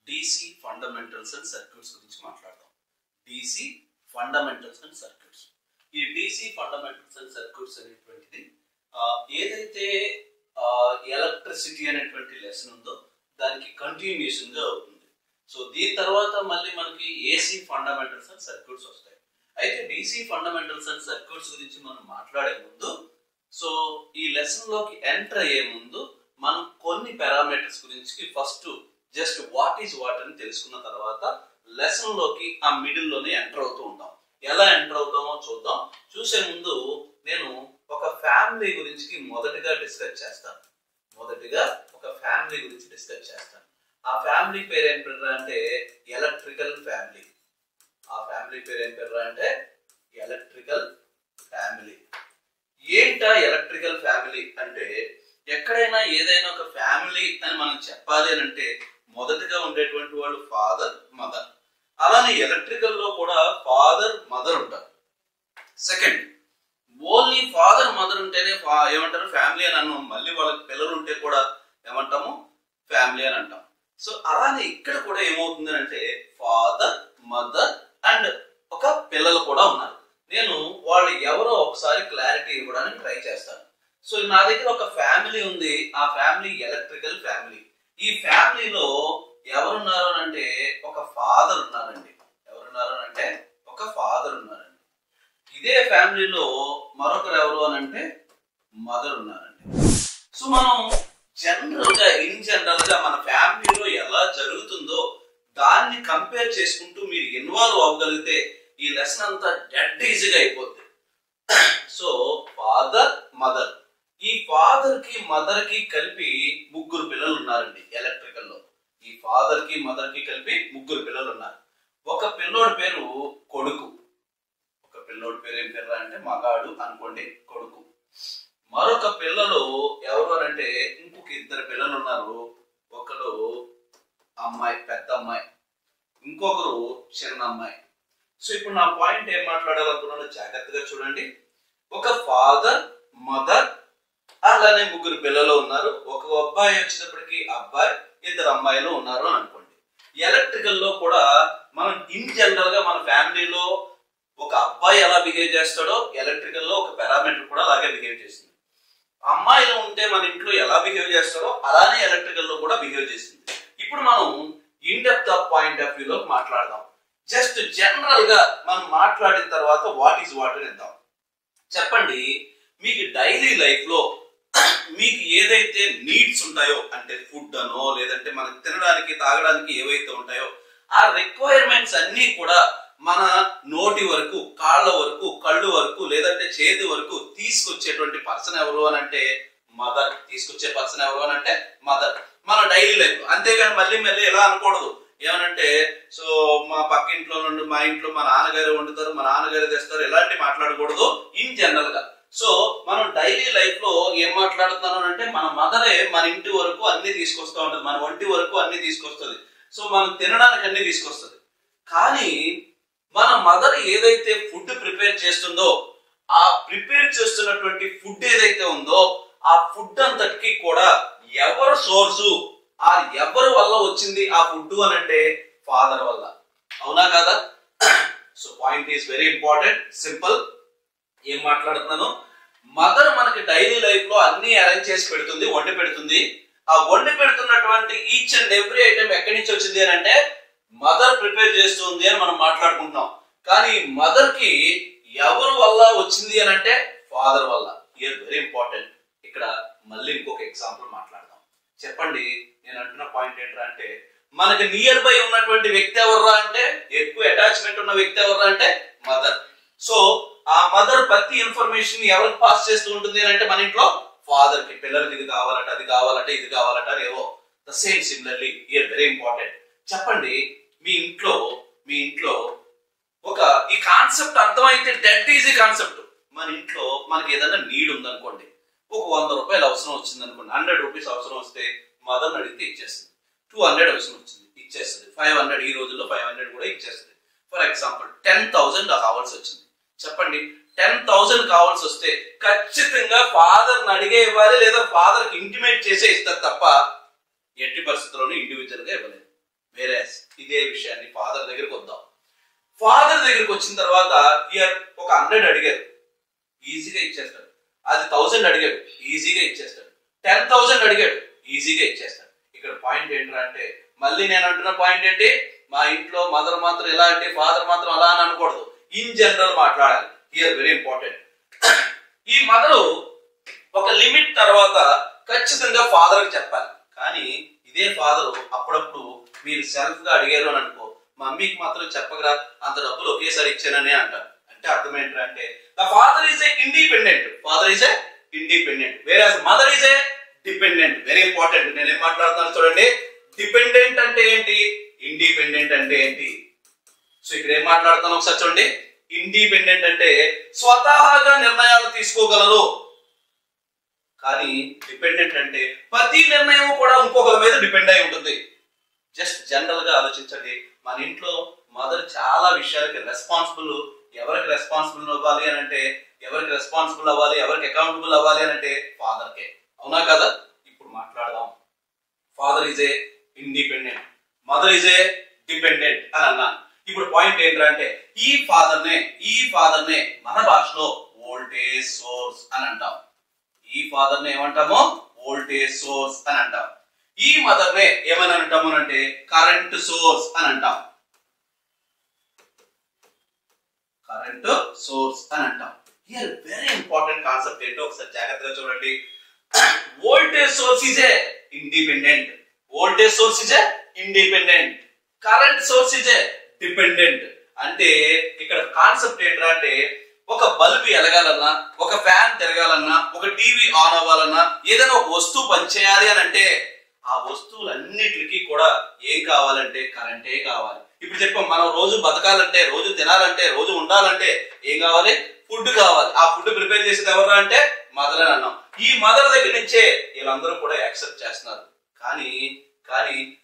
DC fundamentals and circuits గురించి మాట్లాడదాం. DC fundamentals and circuits. ఈ డీసీ ఫండమెంటల్స్ అండ్ సర్క్యూట్స్ అనేటువంటిది ఏదైతే ఎలక్ట్రిసిటీ అనేటువంటి లెసన్ ఉందో దానికి కంటిన్యూషన్ గా అవుతుంది. సో దీని తర్వాత మళ్ళీ మనకి ఏసీ ఫండమెంటల్స్ అండ్ సర్క్యూట్స్ వస్తాయి. అయితే డీసీ ఫండమెంటల్స్ అండ్ సర్క్యూట్స్ గురించి మనం మాట్లాడే ముందు, సో ఈ లెసన్ లోకి ఎంటర్ అయ్యే ముందు మనం కొన్ని పారామీటర్స్ గురించి first just what is what అని తెలుసుకున్న తర్వాత లెసన్ లోకి ఆ మిడిల్ లోనే ఎంటర్ అవుతూ ఉంటాం. ఎలా ఎంటర్ అవుతామో చూద్దాం. చూసే ముందు నేను ఒక ఫ్యామిలీ గురించి మొదటిగా డిస్కస్ చేస్తాను. ఆ ఫ్యామిలీ పేరు ఏం పేరు అంటే ఎలక్ట్రికల్ ఫ్యామిలీ. Electrical family. ఏంటా ఎలక్ట్రికల్ ఫ్యామిలీ అంటే, ఎక్కడైనా ఏదైనా ఒక ఫ్యామిలీ అని మనం చెప్పాలి అని అంటే మొదటగా ఉండేటువంటి వాళ్ళు ఫాదర్, మదర్. అలానే ఎలక్ట్రికల్ లో కూడా ఫాదర్, మదర్ ఉంటారు. సెకండ్, ఓన్లీ ఫాదర్, మదర్ ఉంటేనే ఏమంటారు ఫ్యామిలీ అని అన్నాం. మళ్ళీ వాళ్ళకి పిల్లలు ఉంటే కూడా ఏమంటాము ఫ్యామిలీ అని అంటాం. సో అలానే ఇక్కడ కూడా ఏమవుతుంది అంటే ఫాదర్, మదర్ అండ్ ఒక పిల్లలు కూడా ఉన్నారు. నేను వాళ్ళు ఎవరో ఒకసారి క్లారిటీ ఇవ్వడానికి ట్రై చేస్తాను. సో నా దగ్గర ఒక ఫ్యామిలీ ఉంది. ఆ ఫ్యామిలీ ఎలక్ట్రికల్ ఫ్యామిలీ. ఈ ఫ్యామిలీలో ఎవరున్నారు అంటే ఒక ఫాదర్ ఉన్నారండి. ఇదే ఫ్యామిలీలో మరొకరు ఎవరు అని అంటే మదర్ ఉన్నారండి. సో మనం ఇన్ జనరల్ గా మన ఫ్యామిలీలో ఎలా జరుగుతుందో దాన్ని కంపేర్ చేసుకుంటూ మీరు ఇన్వాల్వ్ అవ్వగలిగితే ఈ లెసన్ అంతా డెడ్ ఈజీగా అయిపోద్ది. So father, mother. ఈ ఫాదర్ కి మదర్ కి కలిపి ముగ్గురు పిల్లలు ఉన్నారండి ఎలక్ట్రికల్ లో. ఈ ఫాదర్ కి మదర్ కి కలిపి ముగ్గురు పిల్లలు ఉన్నారు. ఒక పిల్లోడి పేరు కొడుకు. ఏం పేరు అంటే మగాడు అనుకోండి, కొడుకు. మరొక పిల్లలు ఎవరు అంటే ఇంకొక ఇద్దరు పిల్లలు ఉన్నారు. ఒకరు అమ్మాయి, పెద్ద అమ్మాయి, ఇంకొకరు చిన్న అమ్మాయి. సో ఇప్పుడు నా పాయింట్ ఏం మాట్లాడాలనుకున్నాను జాగ్రత్తగా చూడండి. ఒక ఫాదర్, మదర్ అలానే ముగ్గురు పిల్లలు ఉన్నారు. ఒక అబ్బాయి వచ్చేటప్పటికి అబ్బాయి, ఇద్దరు అమ్మాయిలు ఉన్నారు అని అనుకోండి. ఎలక్ట్రికల్ లో కూడా మనం ఇన్ జనరల్ గా మన ఫ్యామిలీలో ఒక అబ్బాయి ఎలా బిహేవ్ చేస్తాడో ఎలక్ట్రికల్ లో ఒక పారామీటర్ కూడా అలాగే బిహేవ్ చేస్తుంది. అమ్మాయిలు ఉంటే మన ఇంట్లో ఎలా బిహేవ్ చేస్తాడో అలానే ఎలక్ట్రికల్ లో కూడా బిహేవ్ చేస్తుంది. ఇప్పుడు మనం in depth of point of view లో మాట్లాడదాం. జస్ట్ జనరల్ గా మనం మాట్లాడిన తర్వాత వాట్ ఈజ్ వాట్ అని ఇద్దాం. చెప్పండి, మీకు డైలీ లైఫ్ లో మీకు ఏదైతే నీడ్స్ ఉంటాయో అంటే ఫుడ్ అనో లేదంటే మనకి తినడానికి తాగడానికి ఏవైతే ఉంటాయో ఆ రిక్వైర్మెంట్స్ అన్ని కూడా మన నోటి వరకు, కాళ్ళ వరకు, కళ్ళు వరకు లేదంటే చేతి వరకు తీసుకొచ్చేటువంటి పర్సన్ ఎవరు అని అంటే మదర్. మదర్ మన డైలీ లైఫ్. అంతేగాని మళ్ళీ ఎలా అనకూడదు. ఏమనంటే సో మా పక్కింట్లో నుండి మా ఇంట్లో మా నాన్నగారు వండుతారు, మా నాన్నగారు తెస్తారు, ఇలాంటి మాట్లాడకూడదు ఇన్ జనరల్ గా. సో మనం డైలీ లైఫ్ లో ఏం మాట్లాడుతున్నాను అంటే మన మదరే మన ఇంటి వరకు అన్ని తీసుకొస్తూ ఉంటుంది, మన ఒంటి వరకు అన్ని తీసుకొస్తుంది. సో మనం తినడానికి అన్ని తీసుకొస్తుంది. కానీ మన మదర్ ఏదైతే ఫుడ్ ప్రిపేర్ చేస్తుందో ఆ ప్రిపేర్ చేస్తున్నటువంటి ఫుడ్ ఏదైతే ఉందో ఆ ఫుడ్ అంతటికి కూడా ఎవరు సోర్సు, ఆ ఎవరి వల్ల వచ్చింది ఆ ఫుడ్ అని అంటే ఫాదర్ వల్ల. అవునా కాదా? So point is very important. Simple. ఏం మాట్లాడుతున్నాను, మదర్ మనకి డైలీ లైఫ్ లో అన్ని అరేంజ్ చేసి పెడుతుంది, వండి పెడుతుంది. ఆ వండి పెడుతున్నటువంటి ఈచ్ అండ్ ఎవ్రీ ఐటమ్ ఎక్కడి నుంచి వచ్చింది అని అంటే మదర్ ప్రిపేర్ చేస్తుంది అని మనం మాట్లాడుకుంటున్నాం. కానీ మదర్ కి ఎవరి వల్ల వచ్చింది అని అంటే ఫాదర్ వల్ల. Year very important. ఇక్కడ మళ్ళీ ఇంకొక ఎగ్జాంపుల్ మాట్లాడదాం. చెప్పండి, నేను అంటున్న పాయింట్ ఏంట్రా అంటే మనకి నియర్ బై ఉన్నటువంటి వ్యక్తి ఎవర్రా అంటే, ఎక్కువ అటాచ్మెంట్ ఉన్న వ్యక్తి ఎవర్రా అంటే మదర్. సో ఆ మదర్ ప్రతి ఇన్ఫర్మేషన్ ఎవరికి పాస్ చేస్తూ ఉంటుంది అని అంటే మన ఇంట్లో ఫాదర్ కి. పిల్లలకి ఇది కావాలట, అది కావాలట, ఇది కావాలట అని ఏవో. The same similarly year very important. చెప్పండి, మీ ఇంట్లో ఒక ఈ కాన్సెప్ట్ అర్థమైతే డెడ్ ఈజీ కాన్సెప్ట్. మన ఇంట్లో మనకి ఏదైనా నీడ్ ఉందనుకోండి, ఒక 100 రూపాయలు అవసరం వచ్చింది అనుకోండి. 100 రూపీస్ అవసరం వస్తే మదర్ అడిగితే ఇచ్చేస్తుంది. 200 అవసరం వచ్చింది ఇచ్చేస్తుంది. 500 ఈ రోజుల్లో 500 కూడా ఇచ్చేస్తుంది. ఫర్ ఎగ్జాంపుల్ 10,000 కావాల్సి వచ్చింది. చెప్పండి, 10,000 కావాల్సి వస్తే ఖచ్చితంగా ఫాదర్ ని అడిగే ఇవ్వాలి, లేదా ఫాదర్ కి ఇంటిమేట్ చేసే ఇస్తారు తప్ప ఎట్టి పరిస్థితుల్లోనూ ఇండివిజువల్ గా ఇవ్వలేదు. వేరే ఇదే విషయాన్ని ఫాదర్ దగ్గరికి వద్దాం. ఫాదర్ దగ్గరికి వచ్చిన తర్వాత ఇయర్ ఒక 100 అడిగారు, ఈజీగా ఇచ్చేస్తాడు. అది 1000 అడిగాడు, ఈజీగా ఇచ్చేస్తాడు. 10,000 అడిగాడు, ఈజీగా ఇచ్చేస్తాడు. ఇక్కడ పాయింట్ ఏంటంటే అంటే, మళ్ళీ నేను అంటున్న పాయింట్ ఏంటి, మా ఇంట్లో మదర్ మాత్రం ఎలా అంటే ఫాదర్ మాత్రం అలా అని అనకూడదు, ఇన్ జనరల్ మాట్లాడాలి. Here very important. ఈ మదరు ఒక లిమిట్ తర్వాత ఖచ్చితంగా ఫాదర్ కి చెప్పాలి. కానీ ఇదే ఫాదర్ అప్పుడప్పుడు మీరు సెల్ఫ్ గా అడిగారు అని అనుకో, మమ్మీకి మాత్రం చెప్పగరా, అంత డబ్బులు ఒకేసారి ఇచ్చానని అంటారు. అంటే అర్థం ఏంటంటే the father is a independent, father is a independent, వేరే mother is a dependent. Very important. నేను ఏం మాట్లాడుతాను చూడండి. డిపెండెంట్ అంటే ఏంటి, ఇండిపెండెంట్ అంటే ఏంటి. సో ఇక్కడ ఏం మాట్లాడుతాను ఒకసారి చూడండి. ఇండిపెండెంట్ అంటే స్వతహాగా నిర్ణయాలు తీసుకోగలరు, కానీ డిపెండెంట్ అంటే ప్రతి నిర్ణయం కూడా ఇంకొకరి మీద డిపెండ్ అయి ఉంటుంది. జస్ట్ జనరల్ గా ఆలోచించండి. మన ఇంట్లో మదర్ చాలా విషయాలకి రెస్పాన్సిబుల్. ఎవరికి రెస్పాన్సిబుల్ అవ్వాలి అని అంటే, ఎవరికి రెస్పాన్సిబుల్ అవ్వాలి, ఎవరికి అకౌంటబుల్ అవ్వాలి అని అంటే ఫాదర్ కే. అవునా కదా? ఇప్పుడు మాట్లాడదాం. Father is a independent, mother is a dependent అని అన్నాను. ఇప్పుడు పాయింట్ ఏంటంటే ఈ ఫాదర్ నే మన భాషలో వోల్టేజ్ సోర్స్ అని అంటాం. ఈ ఫాదర్ నే ఏమంటామో వోల్టేజ్ సోర్స్ అని అంటాం. ఈ మదర్ నే ఏమని అంటాము అంటే కరెంట్ సోర్స్ అని అంటాం. కరెంట్ సోర్స్ అని అంటాం. హియర్ వెరీ ఇంపార్టెంట్ కాన్సెప్ట్ ఏంటో ఒకసారి జాగ్రత్తగా చూడండి. Voltage source is a independent, voltage source is a independent, current source is a dependent. అంటే ఇక్కడ కాన్సెప్ట్ ఏంటంటే ఒక బల్బ్ ఎలగాలన్నా, ఒక ఫ్యాన్ తిరగాలన్నా, ఒక టీవీ ఆన్ అవ్వాలన్నా, ఏదైనా ఒక వస్తువు పనిచేయాలి అని అంటే ఆ వస్తువులన్నిటికీ కూడా ఏం కావాలంటే కరెంటే కావాలి. ఇప్పుడు చెప్పాం, మనం రోజు బతకాలంటే, రోజు తినాలంటే, రోజు ఉండాలంటే ఏం కావాలి, ఫుడ్ కావాలి. ఆ ఫుడ్ ప్రిపేర్ చేసేది ఎవరు అంటే మదర్ అని అన్నాం. ఈ మదర్ దగ్గర నుంచే వీళ్ళందరూ కూడా యాక్సెప్ట్ చేస్తున్నారు. కానీ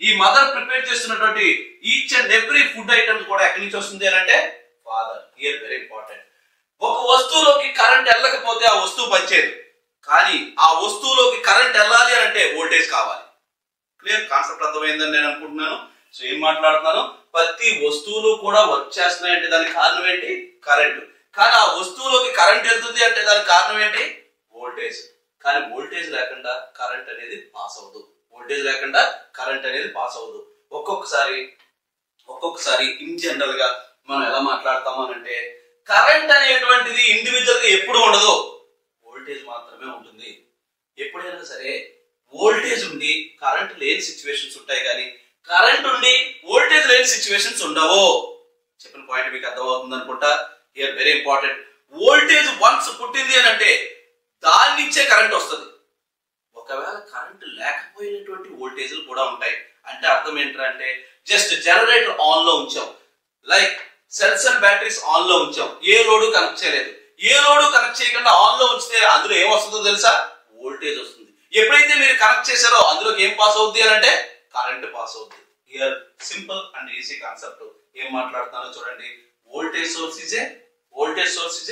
ఈ మదర్ ప్రిపేర్ చేస్తున్నటువంటి each and every food items కూడా ఎక్కడి నుంచి వస్తుంది అని అంటే ఫాదర్. Here very important. ఒక వస్తువులోకి కరెంట్ వెళ్ళకపోతే ఆ వస్తువు పనిచేయదు, కానీ ఆ వస్తువులోకి కరెంట్ వెళ్ళాలి అని అంటే వోల్టేజ్ కావాలి. క్లియర్ కాన్సెప్ట్ అర్థమైందని నేను అనుకుంటున్నాను. సో ఏం మాట్లాడుతున్నాను, ప్రతి వస్తువులు కూడా వర్క్ చేస్తున్నాయంటే దానికి కారణం ఏంటి, కరెంట్. కానీ ఆ వస్తువులోకి కరెంట్ వెళ్తుంది అంటే దానికి కారణం ఏంటి, వోల్టేజ్. కానీ వోల్టేజ్ లేకుండా కరెంట్ అనేది పాస్ అవ్వదు, వోల్టేజ్ లేకుండా కరెంట్ అనేది పాస్ అవ్వదు. ఒక్కొక్కసారి ఇన్ జనరల్ గా మనం ఎలా మాట్లాడతాము అంటే కరెంట్ అనేటువంటిది ఇండివిజువల్ గా ఎప్పుడు ఉండదు, వోల్టేజ్ మాత్రమే ఉంటుంది. ఎప్పుడైనా సరే వోల్టేజ్ ఉండి కరెంట్ లేని సిచ్యువేషన్స్ ఉంటాయి, కానీ కరెంట్ ఉండి వోల్టేజ్ లేని సిచ్యువేషన్స్ ఉండవు. చెప్పిన పాయింట్ మీకు అర్థమవుతుంది అనుకుంటా. Here very important. Voltage once పుట్టింది అని అంటే దాని నుంచే కరెంట్ వస్తుంది. ఒకవేళ కరెంట్ లేకపోయినటువంటి వోల్టేజ్లు కూడా ఉంటాయి. అంటే అర్థం ఏంటంటే జస్ట్ జనరేటర్ ఆన్ లో ఉంచాం, like cells and batteries on లో ఉంచాం, ఏ లోడ్ కనెక్ట్ చేయలేదు. ఏ లోడ్ కనెక్ట్ చేయకుండా ఆన్ లో ఉంచితే అందులో ఏం వస్తుందో తెలుసా, వోల్టేజ్ వస్తుంది. ఎప్పుడైతే మీరు కనెక్ట్ చేశారో అందులోకి ఏం పాస్ అవుద్ది అని అంటే కరెంట్ పాస్ అవుద్ది. Here simple and easy concept. ఏం మాట్లాడుతానో చూడండి. Voltage source is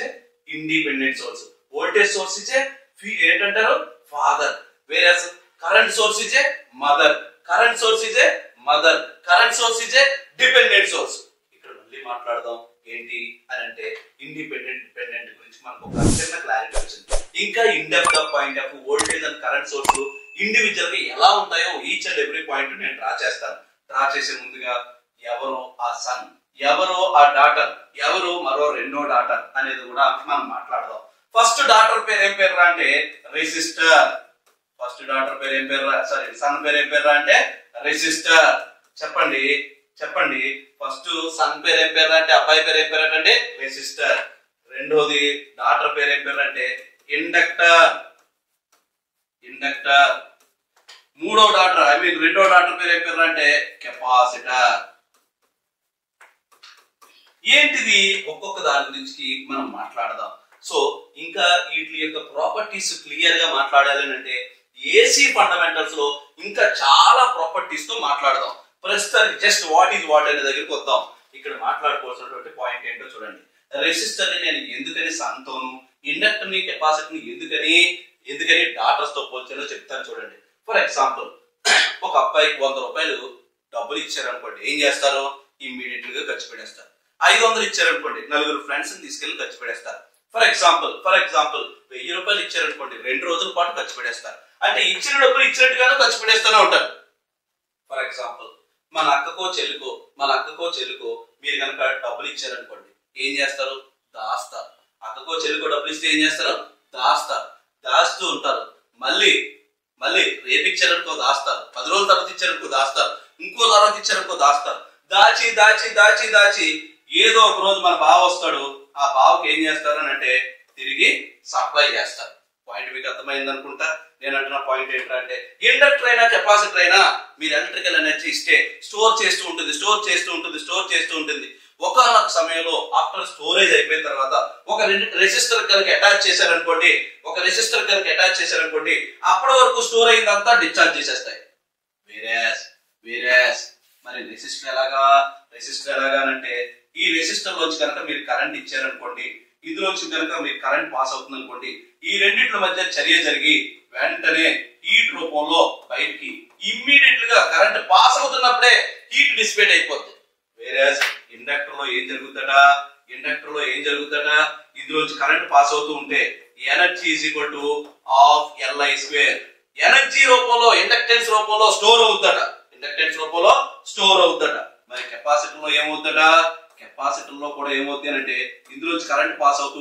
a independent source. Voltage source is a ఏంటంటారు ఫాదర్, వేరే current source is a mother. Current source is a mother, current source is a dependent source. ఇక్కడ మళ్ళీ మాట్లాడదాం ఏంటి అని అంటే ఇండిపెండెంట్ డిపెండెంట్ గురించి మనకు ఒక చిన్న క్లారిటీ వచ్చింది. ఇంకా in depth point of voltage and current source individual గా ఎలా ఉంటాయో ఈచ్ అండ్ ఎవ్రీ పాయింట్ నేను డ్రా చేస్తాను. డ్రా చేసే ముందుగా ఎవరు ఆ సన్, ఎవరు ఆ డాటర్, ఎవరు మరో రెండో డాటర్ అనేది కూడా మనం మాట్లాడదాం. ఫస్ట్ డాటర్ పేరు ఏం పేరు అంటే రెసిస్టర్. ఫస్ట్ డాటర్ పేరు ఏం పేరు, సారీ సన్ పేరు ఏం పేరు అంటే రెసిస్టర్. చెప్పండి ఫస్ట్ సన్ పేరు ఏం పేరు అంటే, అబ్బాయి పేరు ఏం పేరు అంటే రెసిస్టర్. రెండోది డాటర్ పేరు ఏం పేరు అంటే ఇండక్టర్. మూడో డాటర్ రెండో డాటర్ పేరు ఏం పేరు అంటే కెపాసిటర్. ఏంటిది ఒక్కొక్క దాని గురించి మనం మాట్లాడదాం. సో ఇంకా వీటి యొక్క ప్రాపర్టీస్ క్లియర్ గా మాట్లాడాలి అంటే ఏసీ ఫండమెంటల్స్ లో ఇంకా చాలా ప్రాపర్టీస్ తో మాట్లాడదాం. ప్రస్తుతానికి జస్ట్ వాట్ ఈజ్ వాట్ అనే దగ్గరికి వద్దాం. ఇక్కడ మాట్లాడుకోవాల్సినటువంటి పాయింట్ ఏంటో చూడండి. రెసిస్టర్ ని నేను ఎందుకని సన్తోను, ఇండక్టర్ ని కెపాసిటర్ ని ఎందుకని డాటర్స్ తో పోల్చానో చెప్తాను చూడండి. ఫర్ ఎగ్జాంపుల్, ఒక అబ్బాయికి 100 రూపాయలు డబ్బులు ఇచ్చారనుకోండి ఏం చేస్తారు? ఇమ్మీడియట్ గా ఖర్చు పెట్టేస్తారు. 500 ఇచ్చారనుకోండి నలుగురు ఫ్రెండ్స్ ని తీసుకెళ్లి ఖర్చు పెట్టేస్తారు. ఫర్ ఎగ్జాంపుల్ 1000 రూపాయలు ఇచ్చారనుకోండి 2 రోజుల పాటు ఖర్చు పెట్టేస్తారు. అంటే ఇచ్చిన డబ్బులు ఇచ్చినట్టుగానే ఖర్చు పెట్టేస్తూనే ఉంటారు. ఫర్ ఎగ్జాంపుల్ మన అక్కకో చెల్లికో మీరు కనుక డబ్బులు ఇచ్చారనుకోండి ఏం చేస్తారు? దాస్తారు. అక్కకో చెల్లికో డబ్బులు ఇస్తే ఏం చేస్తారు? దాస్తారు. దాస్తూ ఉంటారు. మళ్ళీ రేపు ఇచ్చారనుకో దాస్తారు. 10 రోజుల తర్వాత ఇచ్చారనుకో దాస్తారు. ఇంకో తర్వాత ఇచ్చారనుకో దాస్తారు. దాచి ఏదో ఒక రోజు మన బావ వస్తాడు. ఆ బావకి ఏం చేస్తారు అని అంటే తిరిగి సప్లై చేస్తారు. పాయింట్ మీకు అర్థమైంది అనుకుంటా. నేను అంటున్న పాయింట్ ఏంటంటే ఇండక్టర్ అయినా కెపాసిటర్ అయినా మీరు ఎలక్ట్రికల్ ఎనర్జీ ఇస్తే స్టోర్ చేస్తూ ఉంటుంది. ఒకనొక సమయంలో ఆఫ్టర్ స్టోరేజ్ అయిపోయిన తర్వాత ఒక రెసిస్టర్ కనుక అటాచ్ చేశారనుకోండి అప్పటి వరకు స్టోర్ అయిందంతా డిశ్చార్జ్ చేసేస్తాయి. వేరేస్ మరి రెసిస్టర్ ఎలాగా అంటే ఈ రెసిస్టర్ లోంచి కనుక మీరు కరెంట్ ఇచ్చారనుకోండి, ఇందులోంచి కనుక మీరు కరెంట్ పాస్ అవుతుంది అనుకోండి, ఈ రెండింటి మధ్య చర్య జరిగి వెంటనే హీట్ రూపంలో బయటికి ఇమ్మీడియట్ గా కరెంట్ పాస్ అవుతున్నప్పుడే హీట్ డిసిపేట్ అయిపోతుంది. వేరే ఇండక్టర్ లో ఏం జరుగుతుందట ఇందులోంచి కరెంట్ పాస్ అవుతూ ఉంటే energy is equal to half Li square. Energy రూపంలో ఇండక్టెన్స్ రూపంలో స్టోర్ అవుతుందట. మరి కెపాసిటర్ లో ఏమవుతుందట? కెపాసిటర్ లో కూడా ఏమవుతుంది అంటే ఇందులోంచి కరెంట్ పాస్ అవుతూ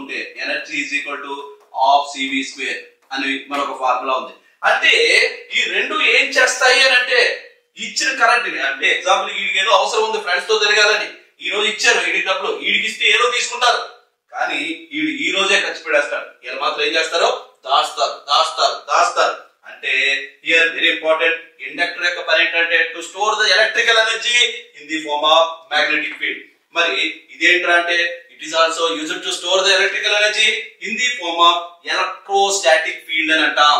ఉంటే energy is equal to half Cv square అని మరొక ఫార్ములా ఉంది. అంటే ఈ రెండు ఏం చేస్తాయి అని అంటే ఇచ్చిన కరెంట్ అంటే ఎగ్జాంపుల్ వీడికి ఏదో అవసరం ఉంది ఫ్రెండ్స్ తో తిరగాలని ఈ రోజు ఇచ్చారు. వీడికి డబ్బులు వీడికి ఇస్తే ఏదో తీసుకుంటారు. కానీ వీడు ఈ రోజే ఖర్చు పెడేస్తాడు. వీళ్ళు మాత్రం ఏం చేస్తారో దాస్తారు. అంటే హియర్ వెరీ ఇంపార్టెంట్. ఇండక్టర్ యొక్క పని ఏంటంటే to store the electrical energy in the form of magnetic field. మరి ఇదేంట్రా అంటే it is also used to store the electrical energy in the form of electrostatic field అని అంటాం.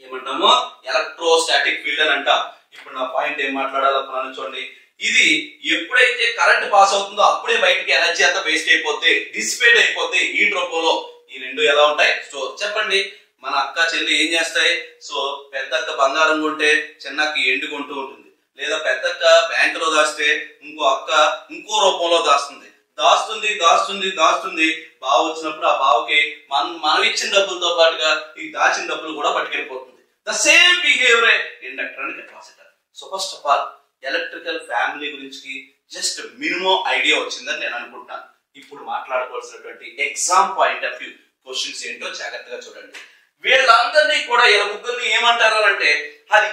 ఏమంటాము? ఎలక్ట్రోస్టాటిక్ ఫీల్డ్ అని అంటాం. ఇప్పుడు నా పాయింట్ ఏం మాట్లాడాలనుకున్నాను చూడండి. ఇది ఎప్పుడైతే కరెంట్ పాస్ అవుతుందో అప్పుడే బయటికి ఎనర్జీ అంతా వేస్ట్ అయిపోతే డిసిపేట్ అయిపోతే హీట్ రూపంలో. ఈ రెండు ఎలా ఉంటాయి? స్టోర్. చెప్పండి. మన అక్క చెల్లి ఏం చేస్తాయి? సో పెద్ద అక్క బంగారం కొంటే చిన్న అక్క ఎండు కొంటూ ఉంటుంది. లేదా పెద్ద అక్క బ్యాంక్ లో దాస్తే ఇంకో అక్క ఇంకో రూపంలో దాస్తుంది. బావ వచ్చినప్పుడు ఆ బావకి మనం ఇచ్చిన డబ్బులతో పాటుగా ఈ దాచిన డబ్బులు కూడా పట్టుకెళ్ళిపోతుంది. The same behaviour inductor and capacitor. So first of all electrical family గురించి జస్ట్ మినిమం ఐడియా వచ్చిందని నేను అనుకుంటున్నాను. ఇప్పుడు మాట్లాడుకోవాల్సినటువంటి exam point of view questions ఏంటో జాగ్రత్తగా చూడండి. వీళ్ళందరినీ కూడా వీళ్ళ ముగ్గురిని ఏమంటారు అంటే అది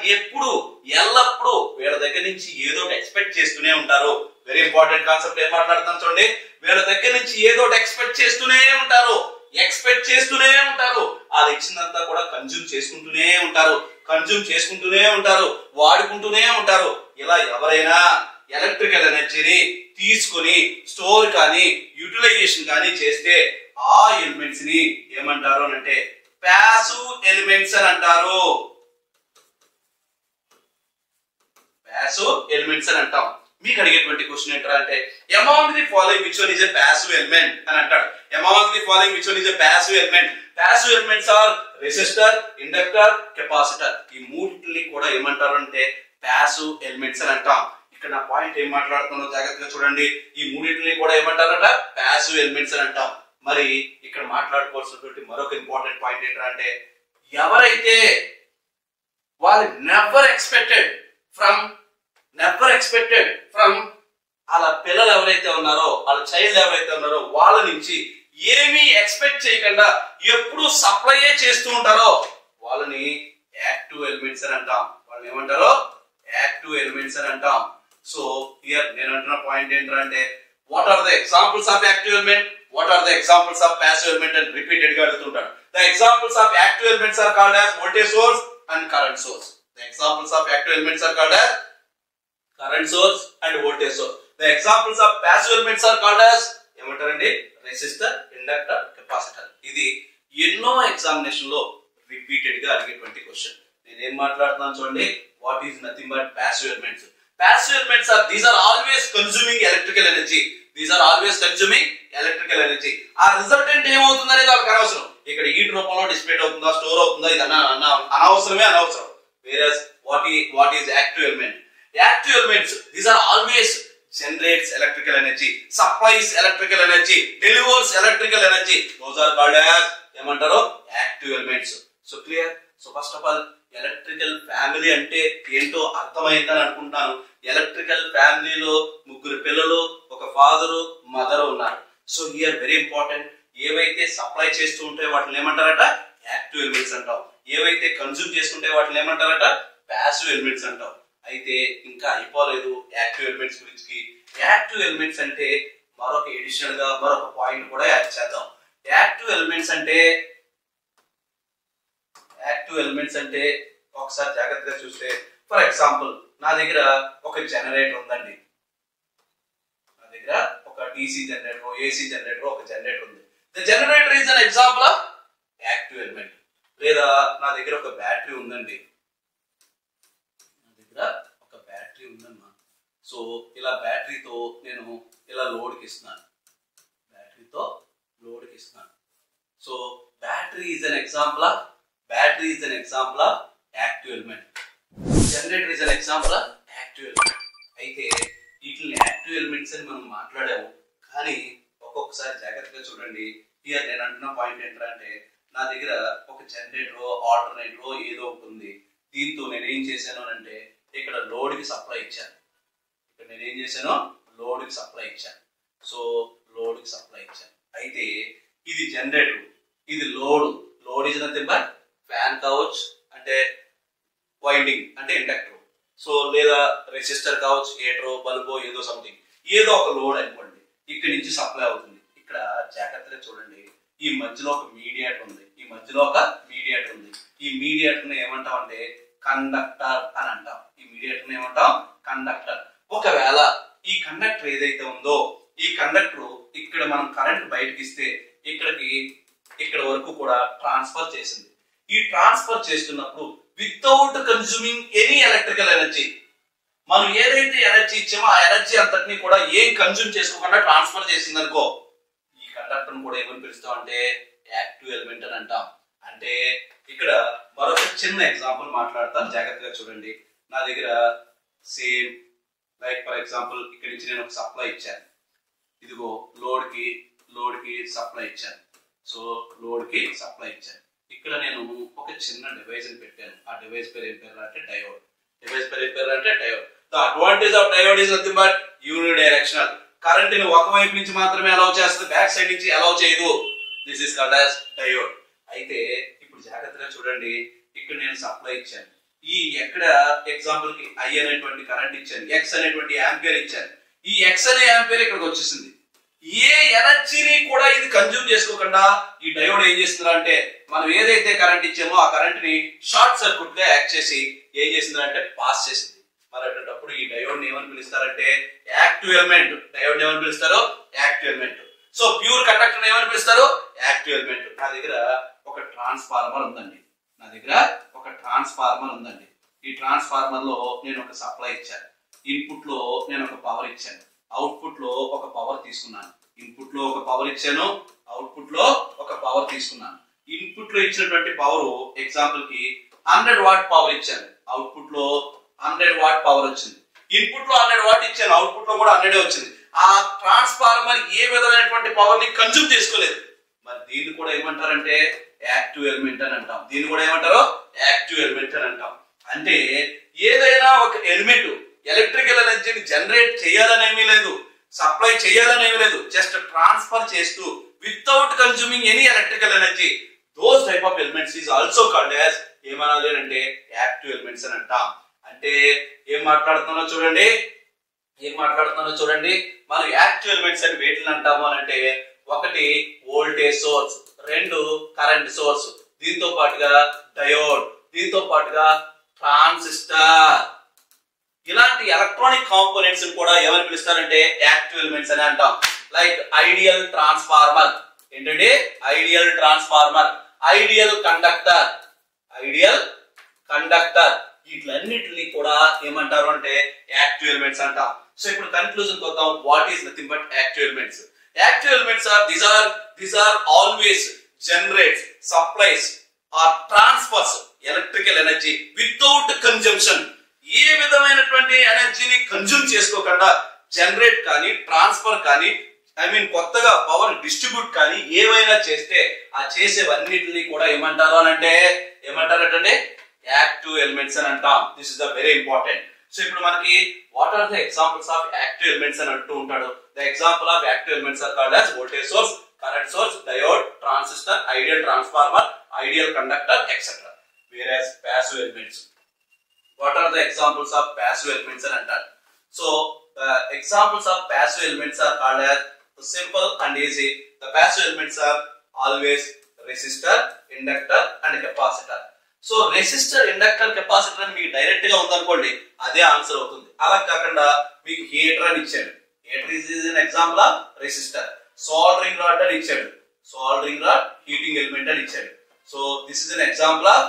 ఎల్లప్పుడూ వీళ్ళ దగ్గర నుంచి ఏదో ఎక్స్పెక్ట్ చేస్తూనే ఉంటారు. Very important concept. ఏం మాట్లాడుతాను చూడండి. వీళ్ళ దగ్గర నుంచి ఏదో ఎక్స్పెక్ట్ చేస్తూనే ఉంటారు. అది ఇచ్చినంతా కూడా కన్జ్యూమ్ చేసుకుంటూనే ఉంటారు. వాడుకుంటూనే ఉంటారు. ఇలా ఎవరైనా ఎలక్ట్రికల్ ఎనర్జీని తీసుకుని స్టోర్ కానీ యూటిలైజేషన్ కానీ చేస్తే ఆ ఎలిమెంట్స్ ని ఏమంటారు అంటే ప్యాసివ్ ఎలిమెంట్స్ అని అంటారు. మీకు అడిగేటువంటి క్వశ్చన్ ఏంటంటే అంటే among the following which one is a passive element అని అంటాడు. Passive elements are resistor, inductor, capacitor. ఈ మూడింటిని కూడా ఏమంటారు అంటే ప్యాసివ్ ఎలిమెంట్స్ అని అంటాం. ఇక్కడ నా పాయింట్ ఏం మాట్లాడుతున్నానో జాగ్రత్తగా చూడండి. ఈ మూడింటిని కూడా ఏమంటారట? ప్యాసివ్ ఎలిమెంట్స్ అని అంటాం. మరి ఇక్కడ మాట్లాడుకోవాల్సినటువంటి మరొక ఇంపార్టెంట్ పాయింట్ ఏంటంటే ఎవరైతే వాళ్ళు నెవర్ ఎక్స్పెక్టెడ్ ఫ్రమ్ వాళ్ళ పిల్లలు ఎవరైతే ఉన్నారో వాళ్ళ చైల్డ్ ఎవరైతే ఉన్నారో వాళ్ళ నుంచి ఏమీ ఎక్స్పెక్ట్ చేయకుండా ఎప్పుడు సప్లైయే చేస్తూ ఉంటారో వాళ్ళని యాక్టివ్ ఎలిమెంట్స్ అని అంటాం. వాళ్ళని ఏమంటారో యాక్టివ్ ఎలిమెంట్స్ అని అంటాం. సో హియర్ నేను అంటున్న పాయింట్ ఏంటంటే what are the examples of active element, what are the examples of passive element అని రిపీటెడ్ గా అడుగుతుంటారు. The examples of active elements are called as voltage source and current source. The examples of active elements are called as current source and voltage source. The examples of passive elements are called as ఏమంటారండి? Resistor, inductor, capacitor. ఇది ఎన్నో examination లో repeated గా అడిగేటువంటి question. నేను ఏం మాట్లాడుతున్నాను చూడండి. What is nothing but passive elements. Passive elements are these are always consuming electrical energy. ఆ రిజల్టెంట్ ఏమవుతుంది అనేది వాళ్ళకి అనవసరం. ఇక్కడ హీట్ రూపంలో డిసిపేట్ అవుతుందా, స్టోర్ అవుతుందా, ఇది అనవసరం. Whereas what is active element? Active elements, these are always generates electrical energy, supplies electrical energy, delivers electrical energy. Those are called as ఏమంటారు active elements. So clear? So first of all, electrical family అంటే ఏంటో అర్థమైందని అనుకుంటాను. Electrical ఫ్యామిలీలో ముగ్గురు పిల్లలు, ఒక father, mother ఉన్నారు. సో హియర్ వెరీ ఇంపార్టెంట్, ఏవైతే సప్లై చేస్తూ ఉంటాయో వాటిని ఏమంటారట యాక్టివ్ ఎలిమెంట్స్ అంటాం. ఏవైతే కన్జ్యూమ్ చేసుకుంటే వాటిని ఏమంటారట ప్యాసివ్ ఎలిమెంట్స్ అంటాం. అయితే ఇంకా అయిపోలేదు యాక్టివ్ ఎలిమెంట్స్ గురించి. యాక్టివ్ ఎలిమెంట్స్ అంటే మరొక ఎడిషనల్ గా మరొక పాయింట్ కూడా యాడ్ చేద్దాం. యాక్టివ్ ఎలిమెంట్స్ అంటే ఒకసారి జాగ్రత్తగా చూస్తే, ఫర్ ఎగ్జాంపుల్ నా దగ్గర ఒక జనరేటర్ ఉందండి. నా దగ్గర ఒక DC జనరేటర్, AC జనరేటర్, ఒక జనరేటర్ ఉంది. The generator is an example of active element. లేదా నా దగ్గర ఒక బ్యాటరీ ఉందండి. ఒక బ్యాటరీ ఉందమ్మా. సో ఇలా బ్యాటరీతో నేను ఇలా లోడ్కి ఇస్తున్నాను. So battery is an example of active element. Generator is an example of active element. అయితే వీటిని యాక్టివ్ ఎలిమెంట్స్ అని మనం మాట్లాడాము, కానీ ఒక్కొక్కసారి జాగ్రత్తగా చూడండి. హియర్ నేను అంటున్న పాయింట్ ఏంటంటే, నా దగ్గర ఒక జనరేటర్, ఆల్టర్నేటర్ ఏదో ఒకటి ఉంది. దీంతో నేను ఏం చేశాను అంటే ఇక్కడ లోడ్కి సప్లై ఇచ్చాను. సో లోడ్కి సప్లై ఇచ్చాను. అయితే ఇది జనరేటర్, ఇది load is nothing but fan కావచ్చు, అంటే వైండింగ్ అంటే ఇండక్టర్. సో లేదా రెసిస్టర్ కావచ్చు, హీటరో, బల్బో, ఏదో సంథింగ్, ఏదో ఒక లోడ్ అనుకోండి. ఇక్కడి నుంచి సప్లై అవుతుంది. ఇక్కడ జాగ్రత్తగా చూడండి, ఈ మధ్యలో ఒక మీడియేటర్ ఉంది. ఈ మీడియేటర్ ని ఏమంటాం అంటే కండక్టర్ అని అంటాం. ఒకవేళ ఈ కండక్టర్ ఏదైతే ఉందో, ఈ కండక్టర్ ఇక్కడ మనం కరెంట్ బయటకి ఇస్తే ఇక్కడ వరకు కూడా ట్రాన్స్ఫర్ చేసింది. ఈ ట్రాన్స్ఫర్ చేస్తున్నప్పుడు without consuming any electrical energy, మనం ఏదైతే ఎనర్జీ ఇచ్చామో ఆ ఎనర్జీ అంతటిని కూడా ఏం కన్స్యూమ్ చేసుకోకుండా ట్రాన్స్ఫర్ చేసింది అనుకో, ఈ కండక్టర్ కూడా ఏమని పిలుస్తాం అంటే యాక్టివ్ ఎలిమెంట్ అని అంటాం. అంటే ఇక్కడ మరొక చిన్న ఎగ్జాంపుల్ మాట్లాడతాను, జాగ్రత్తగా చూడండి. నా దగ్గర సేమ్ లైక్ ఫర్ ఎగ్జాంపుల్ ఇక్కడి నుంచి నేను ఒక సప్లై ఇచ్చాను. ఇదిగో లోడ్కి సప్లై ఇచ్చాను. సో లోడ్కి సప్లై ఇచ్చాను. ఇక్కడ నేను ఒక చిన్న డివైస్ ని పెట్టాను. ఆ డివైస్ పేరు ఏం పేరు అంటే diode. The advantage of diode is nothing but unidirectional. Current ని ఒకవైపు నుంచి మాత్రమే అలౌ చేస్తుంది, బ్యాక్ సైడ్ నుంచి అలౌ చేయదు. This is called as diode. అయితే ఇప్పుడు జాగ్రత్తగా చూడండి, ఇక్కడ నేను సప్లై ఇచ్చాను. ఈ ఎక్కడ ఎగ్జాంపుల్ కి I అనేటువంటి కరెంట్ ఇచ్చాను, X అనేటువంటి యాంపియర్ ఇచ్చాను. ఈ X అనే యాంపియర్ ఇక్కడికి వచ్చేసింది. ఏ ఎనర్జీని కూడా ఇది కన్జ్యూమ్ చేసుకోకుండా ఈ డయోడ్ ఏం చేస్తుందంటే, మనం ఏదైతే కరెంట్ ఇచ్చామో ఆ కరెంట్ ని షార్ట్ సర్క్యూట్ గా యాక్ట్ చేసి ఏం చేసిందంటే పాస్ చేసింది. మరి అటువంటిప్పుడు ఈ డయోడ్ ఏమని పిలుస్తారంటే active element. So pure conductor ఏమని పిలుస్తారు యాక్టివ్ ఎలిమెంట్. నా దగ్గర ఒక ట్రాన్స్ఫార్మర్ ఉందండి. ఈ ట్రాన్స్ఫార్మర్ లో నేను ఒక సప్లై ఇచ్చాను. ఇన్పుట్ లో నేను ఒక పవర్ ఇచ్చాను, అవుట్పుట్ లో ఒక పవర్ తీసుకున్నాను. ఇన్పుట్ లో ఒక పవర్ ఇచ్చాను, అవుట్పుట్ లో ఒక పవర్ తీసుకున్నాను. ఇన్పుట్ లో ఇచ్చినటువంటి పవర్ ఎగ్జాంపుల్ కి 100 వాట్ పవర్ ఇచ్చాను, అవుట్పుట్ లో 100 వాట్ పవర్ వచ్చింది. ఇన్పుట్ లో 100 వాట్ ఇచ్చాను, అవుట్పుట్ లో కూడా 100 వచ్చింది. ఆ ట్రాన్స్ఫార్మర్ ఏ విధమైనటువంటి పవర్ ని కన్జ్యూమ్ చేసుకోలేదు. మరి దీన్ని కూడా ఏమంటారంటే యాక్టివ్ ఎలిమెంట్ అని అంటాం. అంటే ఏదైనా ఒక ఎలిమెంట్ ఎలక్ట్రికల్ ఎనర్జీని జనరేట్ చేయాలనేమీ లేదు, సప్లై చేయాలనేమీ లేదు, జస్ట్ ట్రాన్స్ఫర్ చేస్తూ without consuming any electrical energy, those type of elements is also called as ఏమనాలి అంటే యాక్టివ్ ఎలిమెంట్స్ అని అంటాం. అంటే ఏం మాట్లాడుతున్నానో చూడండి. మనం యాక్టివ్ ఎలిమెంట్స్ అని వేటిని అంటాము అని అంటే, ఒకటి వోల్టేజ్ సోర్స్, రెండు కరెంట్ సోర్స్, దీంతో పాటుగా డయోడ్, దీంతో పాటుగా ట్రాన్సిస్టర్. ఇలాంటి ఎలక్ట్రానిక్ కాంపోనెంట్స్ కూడా ఏమని పిలుస్తారంటే యాక్టివ్ ఎలిమెంట్స్ అని అంటాం. లైక్ ఐడియల్ ట్రాన్స్ఫార్మర్, ఏంటంటే ఐడియల్ కండక్టర్, వీటిలన్నిటిని కూడా ఏమంటారు అంటే యాక్టివ్ ఎలిమెంట్స్ అంటాం. సో ఇప్పుడు కన్క్లూజన్ కొద్దాం. What is nothing but active elements? Active elements are these are always generates, supplies or transfers electrical energy without consumption. ఏ విధమైనటువంటి ఎనర్జీని కన్జ్యూమ్ చేసుకోకుండా జనరేట్ కానీ ట్రాన్స్ఫర్ కానీ కొత్తగా పవర్ డిస్ట్రిబ్యూట్ కానీ ఏవైనా చేస్తే ఆ చేసేవన్నిటిని కూడా ఏమంటారంటే యాక్టివ్ ఎలిమెంట్స్ అని అంటాం. This is the very important. So ఇప్పుడు మనకి what are the examples of active elements అని అంటూ ఉంటాడు. The example of active elements are called as voltage source, current source, diode, transistor, ideal transformer, ideal conductor, etcetera. Whereas passive elements, what are the examples of passive elements అని అంటారు. So the examples of passive elements are called as simple and easy. The passive elements are always resistor, inductor and capacitor. So resistor, inductor, capacitor అని మీకు direct గా ఉందనుకోండి అదే answer అవుతుంది. అలా కాకుండా మీకు హీటర్ అని ఇచ్చాడు, heater is an example of resistor. Soldering rod అని ఇచ్చాడు, soldering rod heating element అని ఇచ్చాడు. So this is an example of,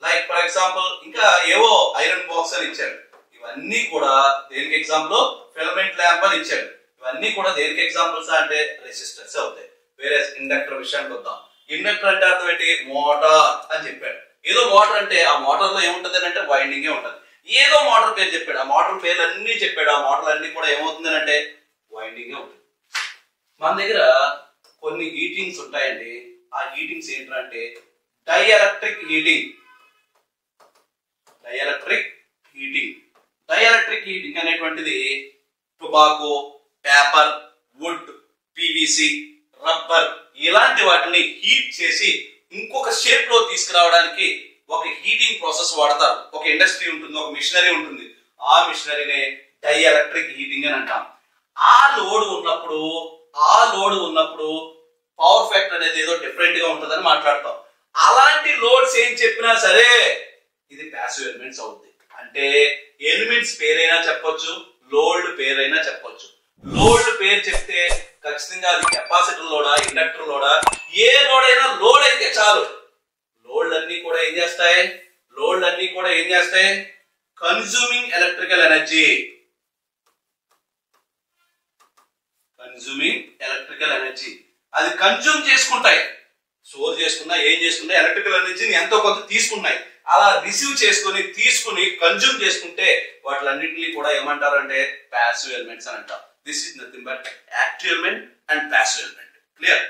like for example ఇంకా ఏవో ఐరన్ బాక్స్ అని ఇచ్చాడు. ఇవన్నీ కూడా దేనికి ఎగ్జాంపుల్? ఫిలమెంట్ ల్యాంప్ అని ఇచ్చాడు. ఇవన్నీ కూడా దేనికి ఎగ్జాంపుల్స్ అంటే రెసిస్టర్స్ అవుతాయి. వేరే ఇండక్టర్ విషయానికి వద్దాం. ఇండక్టర్ అంటే అర్థం ఏంటి? మోటార్ అని చెప్పాడు. ఏదో మోటార్ అంటే ఆ మోటార్ లో ఏముంటది అంటే వైండింగే ఉంటది. ఏదో మోటార్ పేరు చెప్పాడు, ఆ మోటార్ పేర్లు అన్ని చెప్పాడు. ఆ మోటార్లు అన్ని కూడా ఏమవుతుంది అంటే వైండింగే ఉంటుంది. మన దగ్గర కొన్ని హీటింగ్స్ ఉంటాయండి. ఆ హీటింగ్స్ ఏంటంటే డైఎలక్ట్రిక్ హీటింగ్. డైఎలక్ట్రిక్ హీటింగ్ అనేటువంటిది tobacco, paper, wood, PVC, rubber ఇలాంటి వాటిని హీట్ చేసి ఇంకొక షేప్ లో తీసుకురావడానికి ఒక హీటింగ్ ప్రాసెస్ వాడతారు. ఒక ఇండస్ట్రీ ఉంటుంది, ఒక మిషనరీ ఉంటుంది. ఆ మిషనరీనే డైఎలక్ట్రిక్ హీటింగ్ అని అంటాం. ఆ లోడ్ ఉన్నప్పుడు పవర్ ఫ్యాక్టర్ అనేది ఏదో డిఫరెంట్ గా ఉంటుందని మాట్లాడతాం. అలాంటి లోడ్స్ ఏం చెప్పినా సరే ఇది ప్యాసివ్ ఎలిమెంట్స్ అవుతుంది. అంటే ఎలిమెంట్స్ పేరైనా చెప్పొచ్చు, లోడ్ పేరైనా చెప్పొచ్చు. లోడ్ పేరు చెప్తే ఖచ్చితంగా అది కెపాసిటర్ లోడా, ఇండక్టర్ లోడా, ఏ లోడ్ అయినా లోడ్ అయితే చాలు. లోడ్ అన్ని కూడా ఏం చేస్తాయి? Consuming electrical energy. అది కన్జ్యూమ్ చేసుకుంటాయి. స్టోర్ చేసుకున్నా ఏం చేసుకున్నా ఎలక్ట్రికల్ ఎనర్జీని ఎంతో కొంత తీసుకున్నాయి. అలా రిసీవ్ తీసుకుని కన్జ్యూమ్ చేసుకుంటే వాటిలన్నింటినీ కూడా ఏమంటారంటే ప్యాసివ్ ఎలిమెంట్స్ అని అంటారు. This is nothing but active element and passive element. Clear?